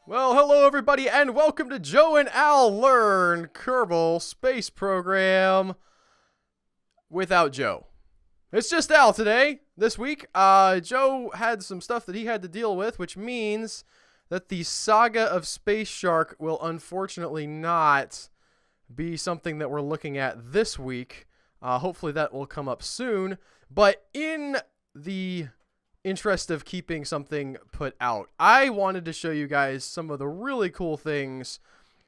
Well, hello everybody, and welcome to Joe and Al Learn Kerbal Space Program without Joe. It's just Al today, this week. Joe had some stuff that he had to deal with, which means that the saga of Space Shark will unfortunately not be something that we're looking at this week. Hopefully that will come up soon, but in the interest of keeping something put out, I wanted to show you guys some of the really cool things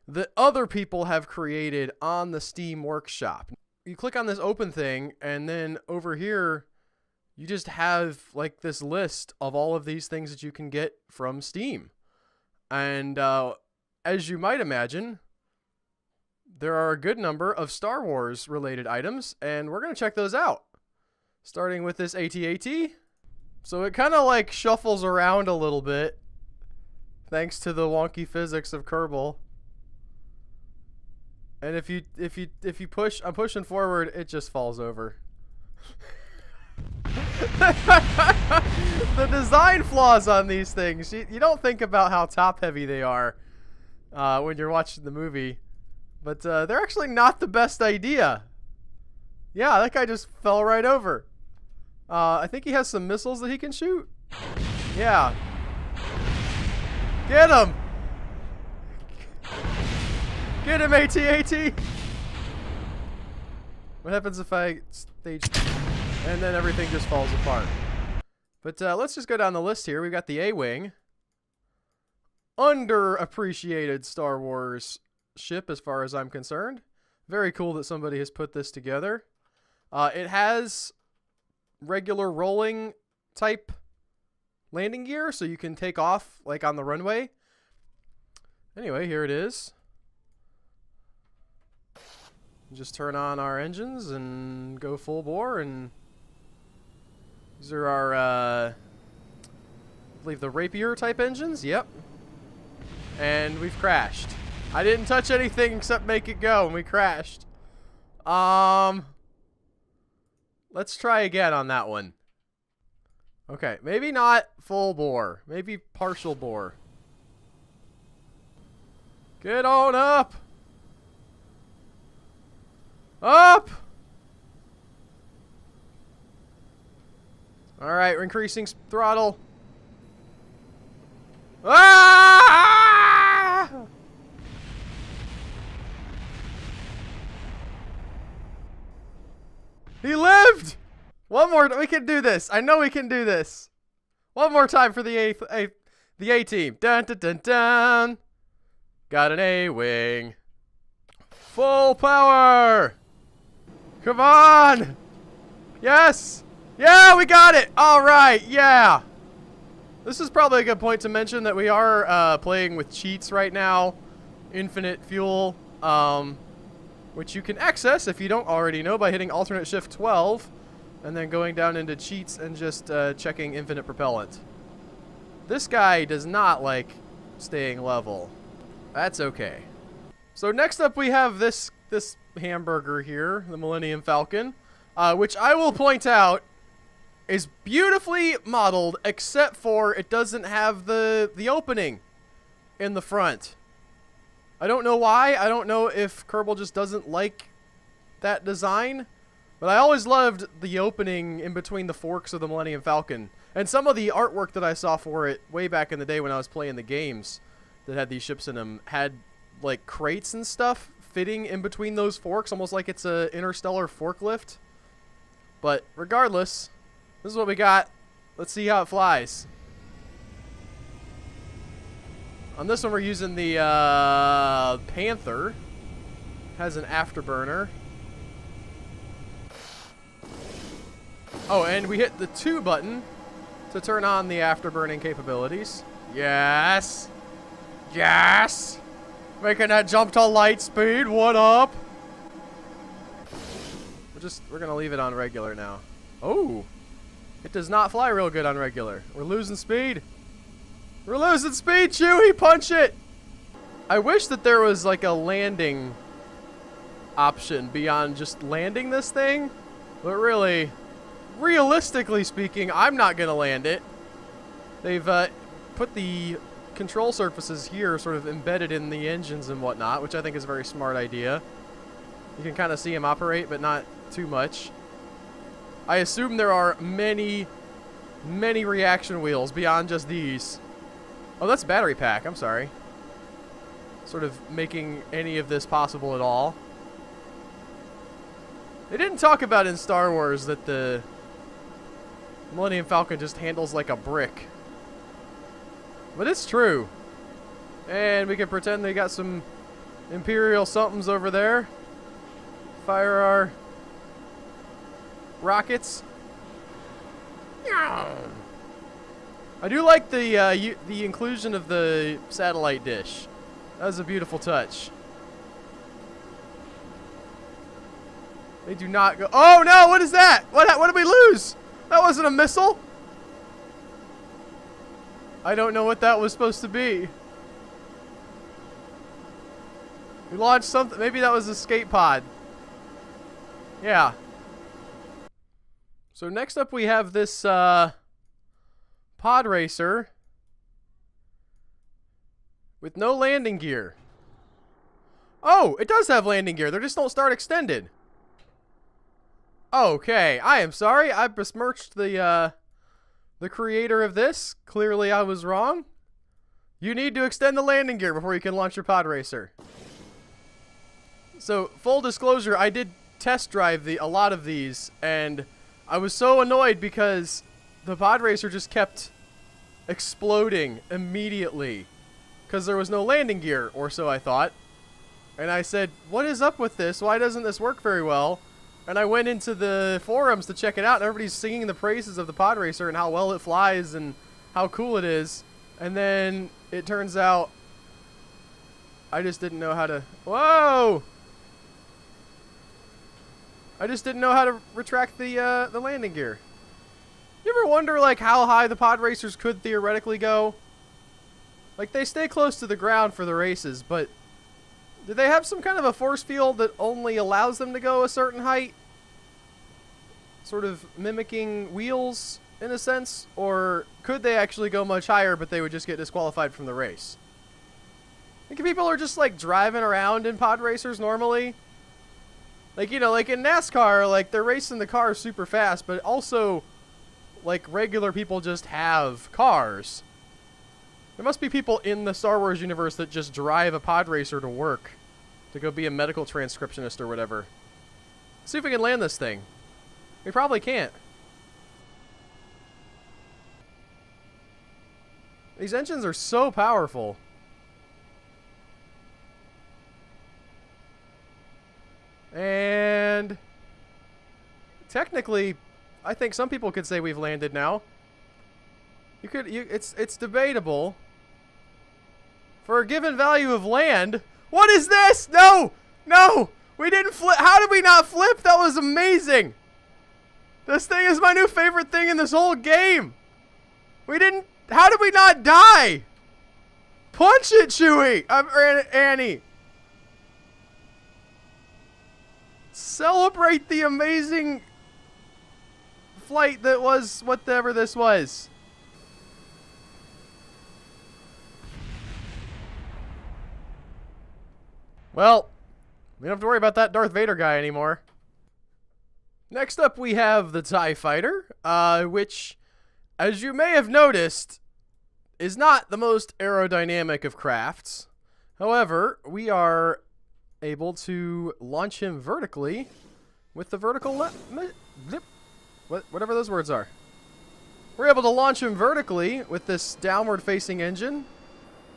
that other people have created on the Steam Workshop. You click on this open thing, and then over here you just have like this list of all of these things that you can get from Steam. And as you might imagine, there are a good number of Star Wars related items, and we're going to check those out, starting with this AT-AT. So it kind of like shuffles around a little bit thanks to the wonky physics of Kerbal. And if you push, I'm pushing forward, it just falls over. The design flaws on these things, you don't think about how top heavy they are when you're watching the movie, but they're actually not the best idea. Yeah, that guy just fell right over. I think he has some missiles that he can shoot. Yeah. Get him! Get him, AT-AT! What happens if I stage... and then everything just falls apart. But let's just go down the list here. We've got the Awing. Underappreciated Star Wars ship as far as I'm concerned. Very cool that somebody has put this together. It has regular rolling type landing gear, so you can take off like on the runway. Anyway, here it is. Just turn on our engines and go full bore, and these are our I believe the Rapier type engines. Yep. And we've crashed. I didn't touch anything except make it go, and we crashed. Let's try again on that one. Okay, maybe not full bore. Maybe partial bore. Get on up! Up! Alright, we're increasing throttle. Ah! He lived! One more, we can do this. I know we can do this. One more time for the A team. Dun dun dun dun. Got an A-wing. Full power. Come on. Yes. Yeah, we got it. All right. Yeah. This is probably a good point to mention that we are playing with cheats right now. Infinite fuel. Which you can access, if you don't already know, by hitting alternate shift 12 and then going down into cheats and just checking infinite propellant. This guy does not like staying level. That's okay. So next up we have this hamburger here, the Millennium Falcon, which I will point out is beautifully modeled, except for it doesn't have the opening in the front. I don't know why. I don't know if Kerbal just doesn't like that design. But I always loved the opening in between the forks of the Millennium Falcon. And some of the artwork that I saw for it way back in the day when I was playing the games that had these ships in them had like crates and stuff fitting in between those forks, almost like it's a interstellar forklift. But regardless, this is what we got. Let's see how it flies. On this one, we're using the Panther. Has an afterburner. Oh, and we hit the 2 button to turn on the afterburning capabilities. Yes. Yes. Making that jump to light speed. What up? We're gonna leave it on regular now. Oh, it does not fly real good on regular. We're losing speed. We're losing speed, Chewie! Punch it! I wish that there was like a landing option beyond just landing this thing. But really, realistically speaking, I'm not going to land it. They've put the control surfaces here sort of embedded in the engines and whatnot, which I think is a very smart idea. You can kind of see them operate, but not too much. I assume there are many reaction wheels beyond just these. Oh, that's battery pack. I'm sorry. Sort of making any of this possible at all. They didn't talk about in Star Wars that the Millennium Falcon just handles like a brick. But it's true. And we can pretend they got some Imperial somethings over there. Fire our rockets. I do like the inclusion of the satellite dish. That was a beautiful touch. They do not go. Oh no! What is that? What did we lose? That wasn't a missile. I don't know what that was supposed to be. We launched something. Maybe that was a escape pod. Yeah. So next up we have this pod racer with no landing gear. Oh, it does have landing gear. They just don't start extended. Okay, I am sorry. I besmirched the creator of this. Clearly I was wrong. You need to extend the landing gear before you can launch your pod racer. So, full disclosure, I did test drive a lot of these, and I was so annoyed because the pod racer just kept exploding immediately because there was no landing gear, or so I thought. And I said, what is up with this? Why doesn't this work very well? And I went into the forums to check it out, and everybody's singing the praises of the pod racer and how well it flies and how cool it is. And then it turns out I just didn't know how to... Whoa! I just didn't know how to retract the landing gear. You ever wonder, like, how high the pod racers could theoretically go? Like, they stay close to the ground for the races, but do they have some kind of a force field that only allows them to go a certain height? Sort of mimicking wheels, in a sense? Or could they actually go much higher, but they would just get disqualified from the race? I think people are just, like, driving around in pod racers normally. Like, you know, like in NASCAR, like, they're racing the cars super fast, but also, like, regular people just have cars. There must be people in the Star Wars universe that just drive a pod racer to work. To go be a medical transcriptionist or whatever. Let's see if we can land this thing. We probably can't. These engines are so powerful. And technically, I think some people could say we've landed now. It's debatable. For a given value of land. What is this? No! No! We didn't flip. How did we not flip? That was amazing. This thing is my new favorite thing in this whole game. We didn't. How did we not die? Punch it, Chewie. Annie. Celebrate the amazing flight that was whatever this was. Well, we don't have to worry about that Darth Vader guy anymore. Next up, we have the TIE Fighter, which, as you may have noticed, is not the most aerodynamic of crafts. However, we are able to launch him vertically with the vertical whatever those words are. We're able to launch him vertically with this downward-facing engine.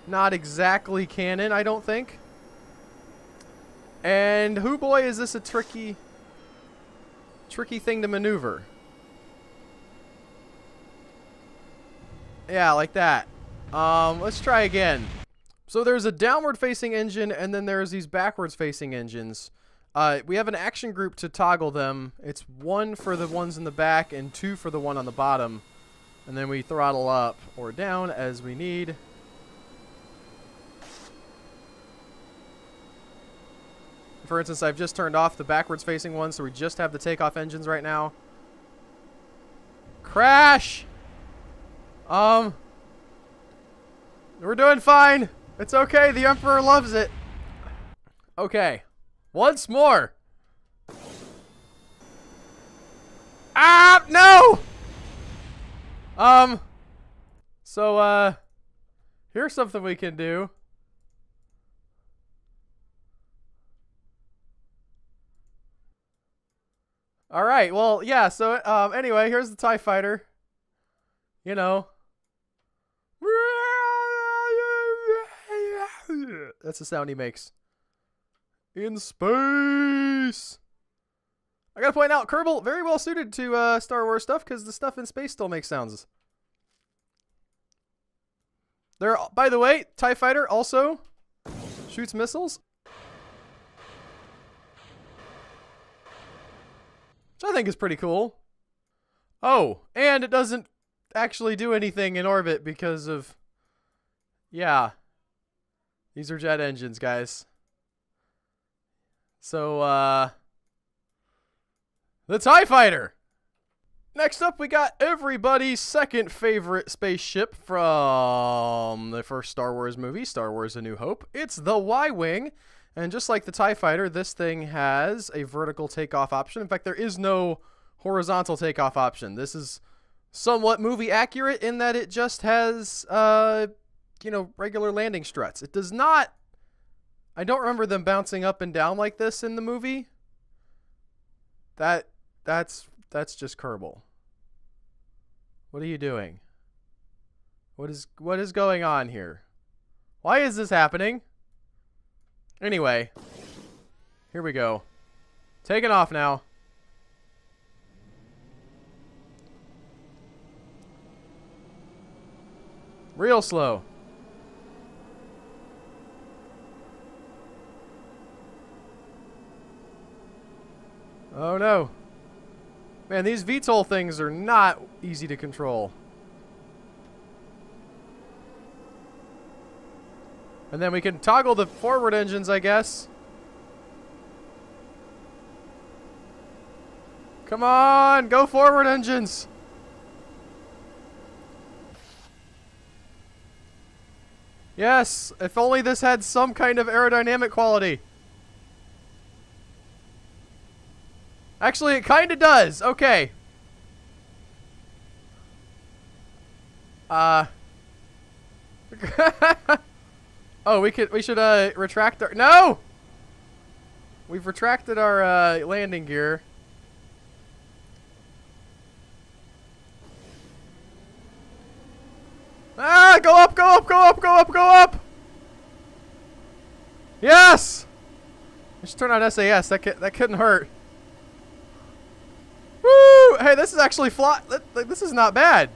Not exactly canon, I don't think. And hoo boy, is this a tricky thing to maneuver. Yeah, like that. Let's try again. So there's a downward facing engine and then there's these backwards facing engines. We have an action group to toggle them. It's 1 for the ones in the back and 2 for the one on the bottom. And then we throttle up or down as we need. For instance, I've just turned off the backwards facing one, so we just have the takeoff engines right now. Crash! We're doing fine. It's okay. The Emperor loves it. Okay. Once more. Ah, no! So, here's something we can do. Alright, well, yeah, so, anyway, here's the TIE Fighter. You know. That's the sound he makes. In space! I gotta point out, Kerbal, very well suited to Star Wars stuff, because the stuff in space still makes sounds. There, by the way, TIE Fighter also shoots missiles. Which I think is pretty cool. Oh, and it doesn't actually do anything in orbit because of... Yeah. These are jet engines, guys. So, the TIE Fighter! Next up, we got everybody's second favorite spaceship from the first Star Wars movie, Star Wars A New Hope. It's the Y-Wing. And just like the TIE Fighter, this thing has a vertical takeoff option. In fact, there is no horizontal takeoff option. This is somewhat movie accurate in that it just has, regular landing struts. It does not... I don't remember them bouncing up and down like this in the movie. That's just Kerbal. What are you doing? What is going on here? Why is this happening? Anyway, here we go. Taking off now. Real slow. Oh no. Man, these VTOL things are not easy to control. And then we can toggle the forward engines, I guess. Come on, go forward engines. Yes, if only this had some kind of aerodynamic quality. Actually, it kind of does. Okay. Oh, we should retract our... No! We've retracted our landing gear. Ah, go up, go up, go up, go up, go up! Yes! I should turn on SAS. That couldn't hurt. Woo! Hey, this is actually this is not bad.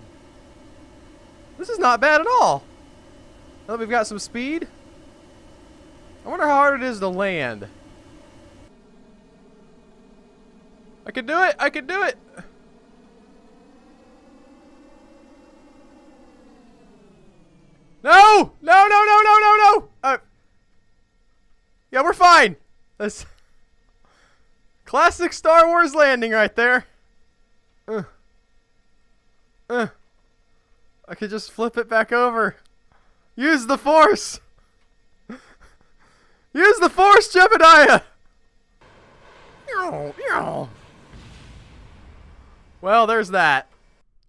This is not bad at all. Now that we've got some speed. I wonder how hard it is to land. I can do it! I can do it! No! No, no, no, no, no, no! Yeah, we're fine. That's classic Star Wars landing right there. I could just flip it back over. Use the Force! Use the Force, Jebediah! Well, there's that.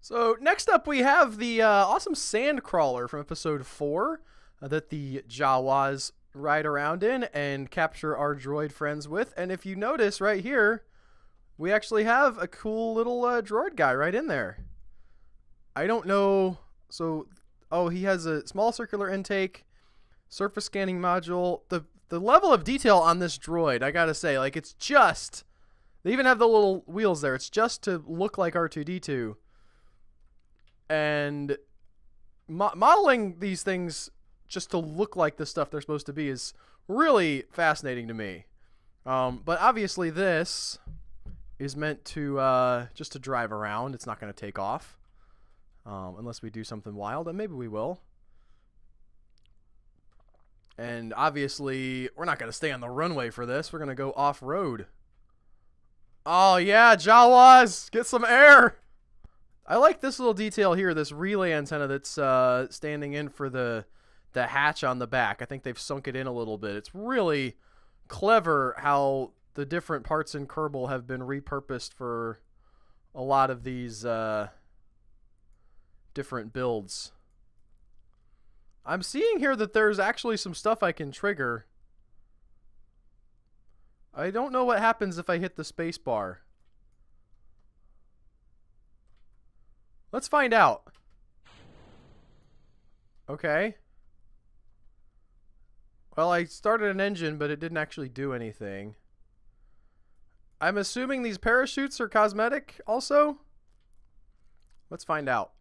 So, next up we have the awesome Sandcrawler from Episode 4 that the Jawas ride around in and capture our droid friends with. And if you notice right here, we actually have a cool little droid guy right in there. I don't know... So, oh, he has a small circular intake, surface scanning module. The level of detail on this droid, I gotta say, like, it's just... They even have the little wheels there. It's just to look like R2-D2. And modeling these things just to look like the stuff they're supposed to be is really fascinating to me. But obviously this is meant to just to drive around. It's not going to take off. Unless we do something wild, and maybe we will. And obviously, we're not going to stay on the runway for this. We're going to go off-road. Oh, yeah, Jawas! Get some air! I like this little detail here, this relay antenna that's standing in for the the hatch on the back. I think they've sunk it in a little bit. It's really clever how the different parts in Kerbal have been repurposed for a lot of these different builds. I'm seeing here that there's actually some stuff I can trigger. I don't know what happens if I hit the space bar. Let's find out. Okay. Well, I started an engine, but it didn't actually do anything. I'm assuming these parachutes are cosmetic also? Let's find out.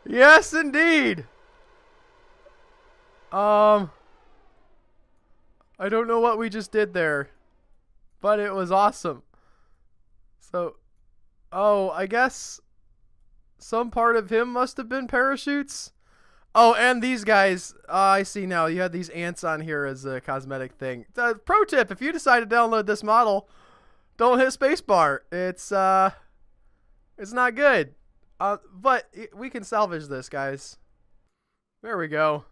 Yes, indeed. I don't know what we just did there, but it was awesome. So, oh, I guess some part of him must have been parachutes. Oh, and these guys, I see now. You had these ants on here as a cosmetic thing. Pro tip, if you decide to download this model, don't hit spacebar. It's not good. But we can salvage this, guys. There we go.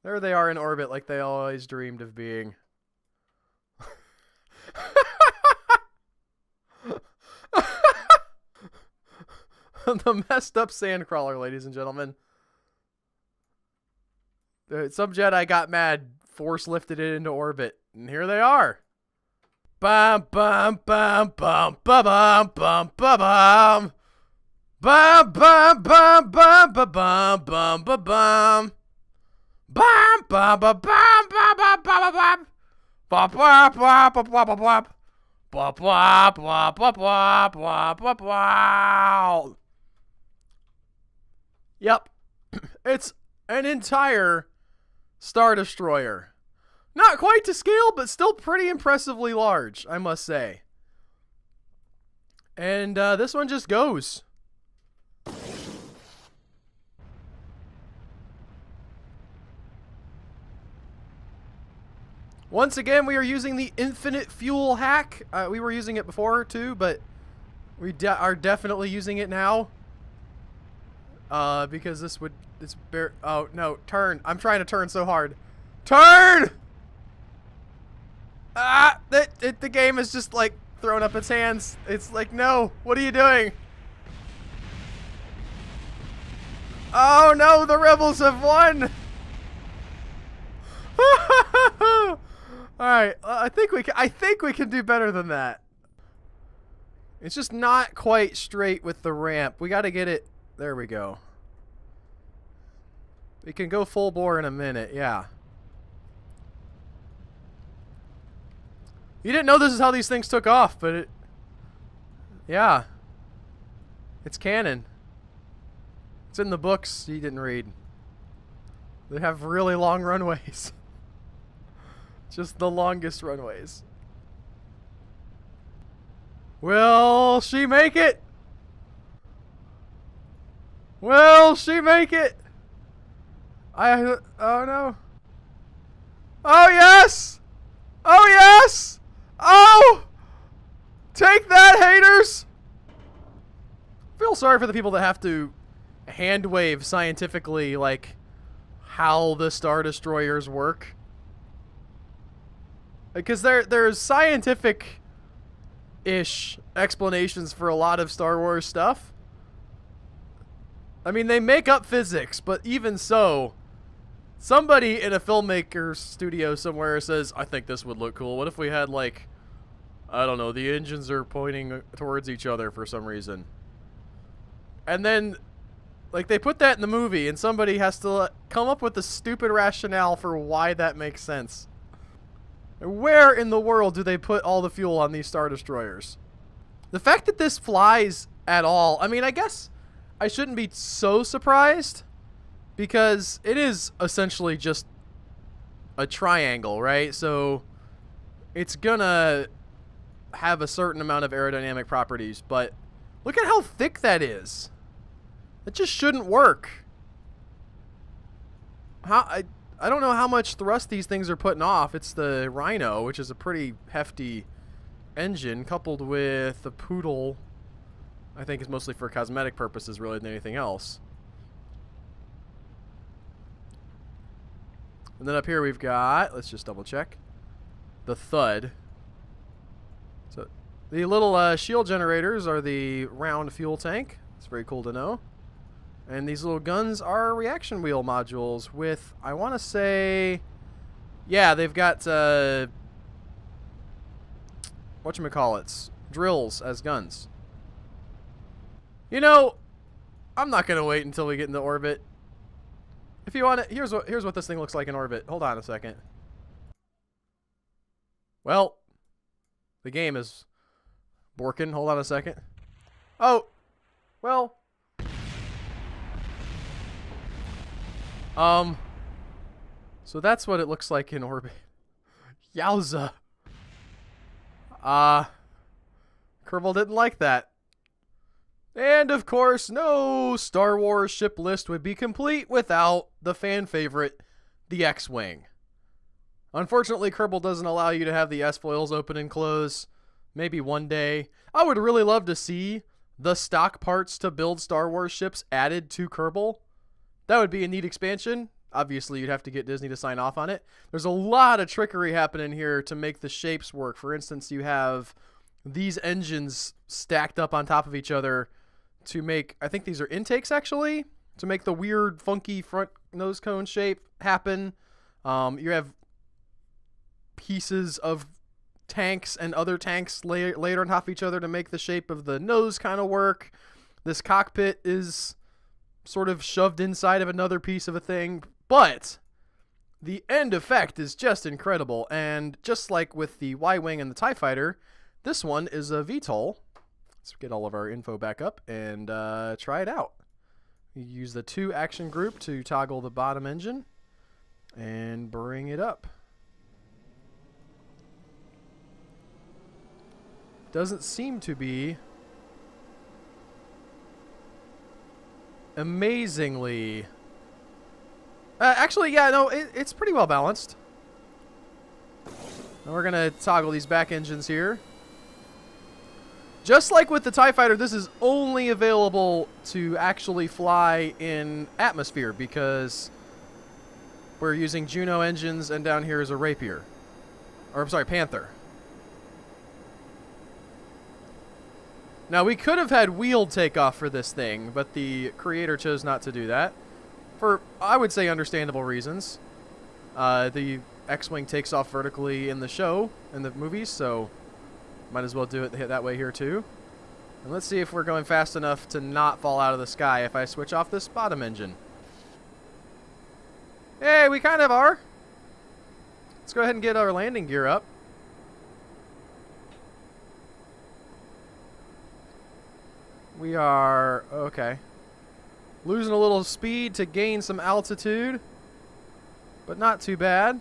There they are in orbit like they always dreamed of being. The messed up Sandcrawler, ladies and gentlemen. Some Jedi got mad, force lifted it into orbit, and here they are. Bum bum bum bum bum bum bum bum bum bum bum bum bum bum bum bum bum. Bum bum bum bum bum bum bum bum. Bop bop bop bop bop bop. Bop bop bop bop bop bop bop bop. Yep. It's an entire Star Destroyer. Not quite to scale, but still pretty impressively large, I must say. And this one just goes. Once again, we are using the infinite fuel hack. We were using it before too, but we are definitely using it now. Because oh no, turn. I'm trying to turn so hard. Turn! Ah, the game is just like throwing up its hands. It's like, no, what are you doing? Oh no, the rebels have won. All right, I think we can do better than that. It's just not quite straight with the ramp. We got to get it. There we go. We can go full bore in a minute. Yeah. You didn't know this is how these things took off, but it. Yeah. It's canon. It's in the books you didn't read. They have really long runways. Just the longest runways. Will she make it? Will she make it? Oh no. Oh yes! Oh yes! Oh! Take that, haters! I feel sorry for the people that have to hand wave scientifically, like, how the Star Destroyers work. Because there's scientific-ish explanations for a lot of Star Wars stuff. I mean, they make up physics, but even so, somebody in a filmmaker's studio somewhere says, I think this would look cool. What if we had, like, I don't know, the engines are pointing towards each other for some reason. And then, like, they put that in the movie, and somebody has to come up with a stupid rationale for why that makes sense. Where in the world do they put all the fuel on these Star Destroyers? The fact that this flies at all, I mean, I guess I shouldn't be so surprised, because it is essentially just a triangle, right? So it's gonna have a certain amount of aerodynamic properties, but look at how thick that is. It just shouldn't work. I don't know how much thrust these things are putting off. It's the Rhino, which is a pretty hefty engine, coupled with the Poodle. I think is mostly for cosmetic purposes, really, than anything else. And then up here we've got, let's just double check, the Thud. So the little shield generators are the round fuel tank. It's very cool to know. And these little guns are reaction wheel modules with, I want to say, yeah, they've got, whatchamacallits, drills as guns. You know, I'm not going to wait until we get into orbit. If you want to, here's what this thing looks like in orbit. Hold on a second. Well, the game is borking. Hold on a second. Oh, well. So that's what it looks like in orbit. Yowza. Kerbal didn't like that. And of course, no Star Wars ship list would be complete without the fan favorite, the X-Wing. Unfortunately, Kerbal doesn't allow you to have the S-foils open and close. Maybe one day. I would really love to see the stock parts to build Star Wars ships added to Kerbal. That would be a neat expansion. Obviously, you'd have to get Disney to sign off on it. There's a lot of trickery happening here to make the shapes work. For instance, you have these engines stacked up on top of each other to make, I think these are intakes actually, to make the weird, funky front nose cone shape happen. You have pieces of tanks and other tanks layered on top of each other to make the shape of the nose kind of work. This cockpit is sort of shoved inside of another piece of a thing, but the end effect is just incredible. And just like with the Y-Wing and the TIE Fighter, this one is a VTOL. Let's get all of our info back up and try it out. You use the 2 action group to toggle the bottom engine and bring it up. Doesn't seem to be amazingly... actually, yeah, no, it's pretty well balanced. And we're going to toggle these back engines here. Just like with the TIE Fighter, this is only available to actually fly in atmosphere because we're using Juno engines and down here is a Rapier. Or, I'm sorry, Panther. Now, we could have had wheeled takeoff for this thing, but the creator chose not to do that. For, I would say, understandable reasons. The X-Wing takes off vertically in the show, in the movies, so might as well do it that way here, too. And let's see if we're going fast enough to not fall out of the sky if I switch off this bottom engine. Hey, we kind of are. Let's go ahead and get our landing gear up. We are, okay, losing a little speed to gain some altitude, but not too bad.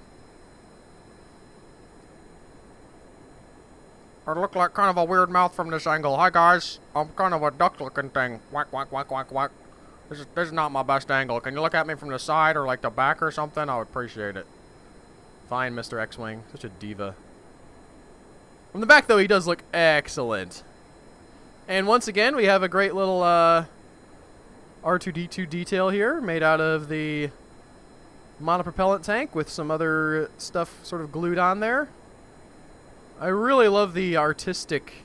I look like kind of a weird mouth from this angle. Hi guys, I'm kind of a duck-looking thing. Whack, whack, whack, whack, whack. This is not my best angle. Can you look at me from the side or like the back or something? I would appreciate it. Fine, Mr. X-Wing. Such a diva. From the back, though, he does look excellent. And once again, we have a great little R2-D2 detail here made out of the monopropellant tank with some other stuff sort of glued on there. I really love the artistic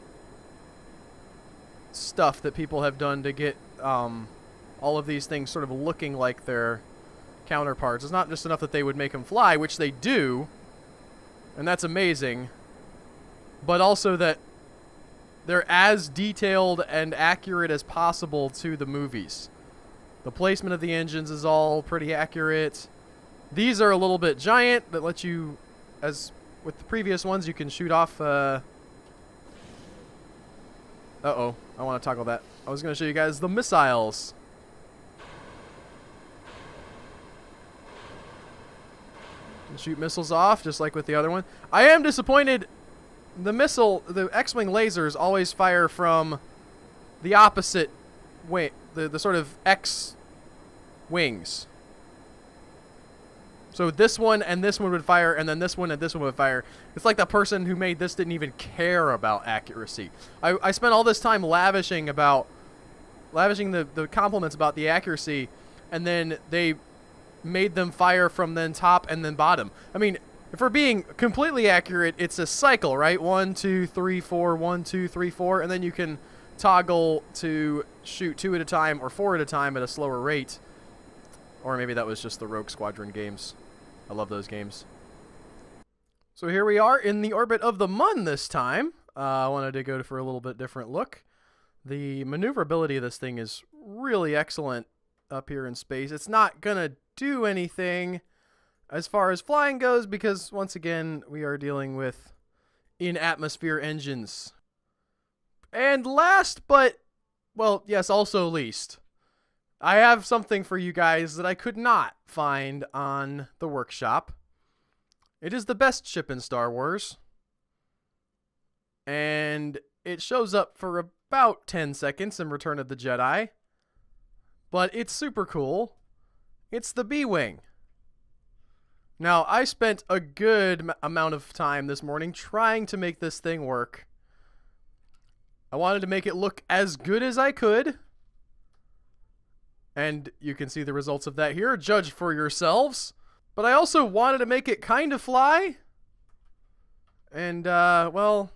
stuff that people have done to get all of these things sort of looking like their counterparts. It's not just enough that they would make them fly, which they do, and that's amazing, but also that they're as detailed and accurate as possible to the movies. The placement of the engines is all pretty accurate. These are a little bit giant, that let you, as with the previous ones, you can shoot off... Uh-oh, I want to toggle that. I was going to show you guys the missiles. You can shoot missiles off, just like with the other one. I am disappointed... The X-Wing lasers always fire from the opposite way, the sort of X wings. So this one and this one would fire, and then this one and this one would fire. It's like the person who made this didn't even care about accuracy. I spent all this time lavishing the compliments about the accuracy, and then they made them fire from then top and then bottom. I mean, if we're being completely accurate, it's a cycle, right? 1, 2, 3, 4, 1, 2, 3, 4, and then you can toggle to shoot 2 at a time or 4 at a time at a slower rate. Or maybe that was just the Rogue Squadron games. I love those games. So here we are in the orbit of the Mun this time. I wanted to go for a little bit different look. The maneuverability of this thing is really excellent up here in space. It's not going to do anything as far as flying goes because, once again, we are dealing with in-atmosphere engines. And last but, well, yes, also least, I have something for you guys that I could not find on the workshop. It is the best ship in Star Wars. And it shows up for about 10 seconds in Return of the Jedi. But it's super cool. It's the B-Wing. Now, I spent a good amount of time this morning trying to make this thing work. I wanted to make it look as good as I could. And you can see the results of that here. Judge for yourselves. But I also wanted to make it kind of fly. And, well,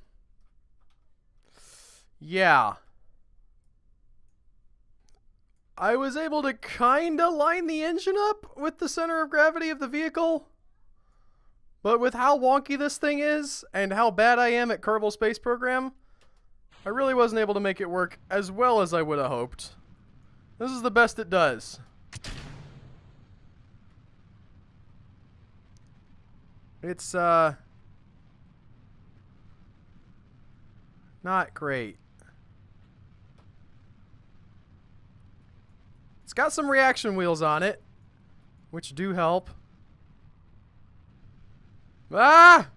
yeah. I was able to kind of line the engine up with the center of gravity of the vehicle. But with how wonky this thing is and how bad I am at Kerbal Space Program, I really wasn't able to make it work as well as I would have hoped. This is the best it does. It's, not great. It's got some reaction wheels on it, which do help. Ah!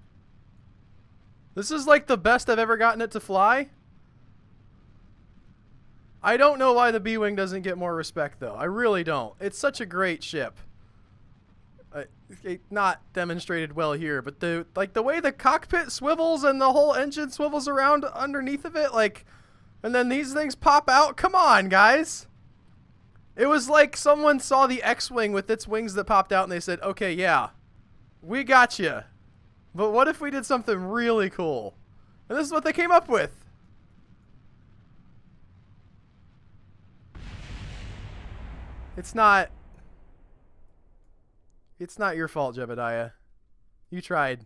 This is like the best I've ever gotten it to fly. I don't know why the B-Wing doesn't get more respect, though. I really don't. It's such a great ship. Not demonstrated well here, but the way the cockpit swivels and the whole engine swivels around underneath of it, and then these things pop out. Come on, guys. It was like someone saw the X-Wing with its wings that popped out, and they said, okay, yeah, we got you. But what if we did something really cool? And this is what they came up with. It's not your fault, Jebediah. You tried.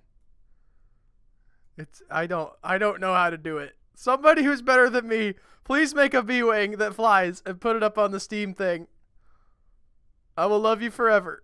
I don't know how to do it. Somebody who's better than me, please make a B-Wing that flies and put it up on the Steam thing. I will love you forever.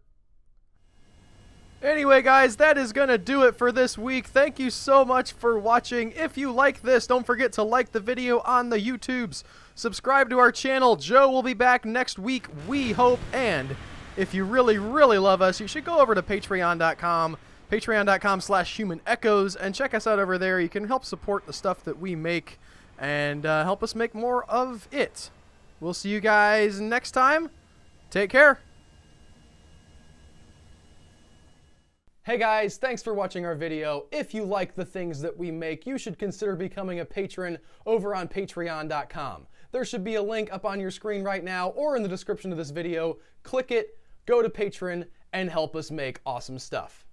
Anyway, guys, that is going to do it for this week. Thank you so much for watching. If you like this, don't forget to like the video on the YouTubes. Subscribe to our channel. Joe will be back next week, we hope. And if you really, really love us, you should go over to patreon.com, patreon.com/humanechoes, and check us out over there. You can help support the stuff that we make and help us make more of it. We'll see you guys next time. Take care. Hey guys, thanks for watching our video. If you like the things that we make, you should consider becoming a patron over on patreon.com. There should be a link up on your screen right now or in the description of this video. Click it, go to Patreon, and help us make awesome stuff.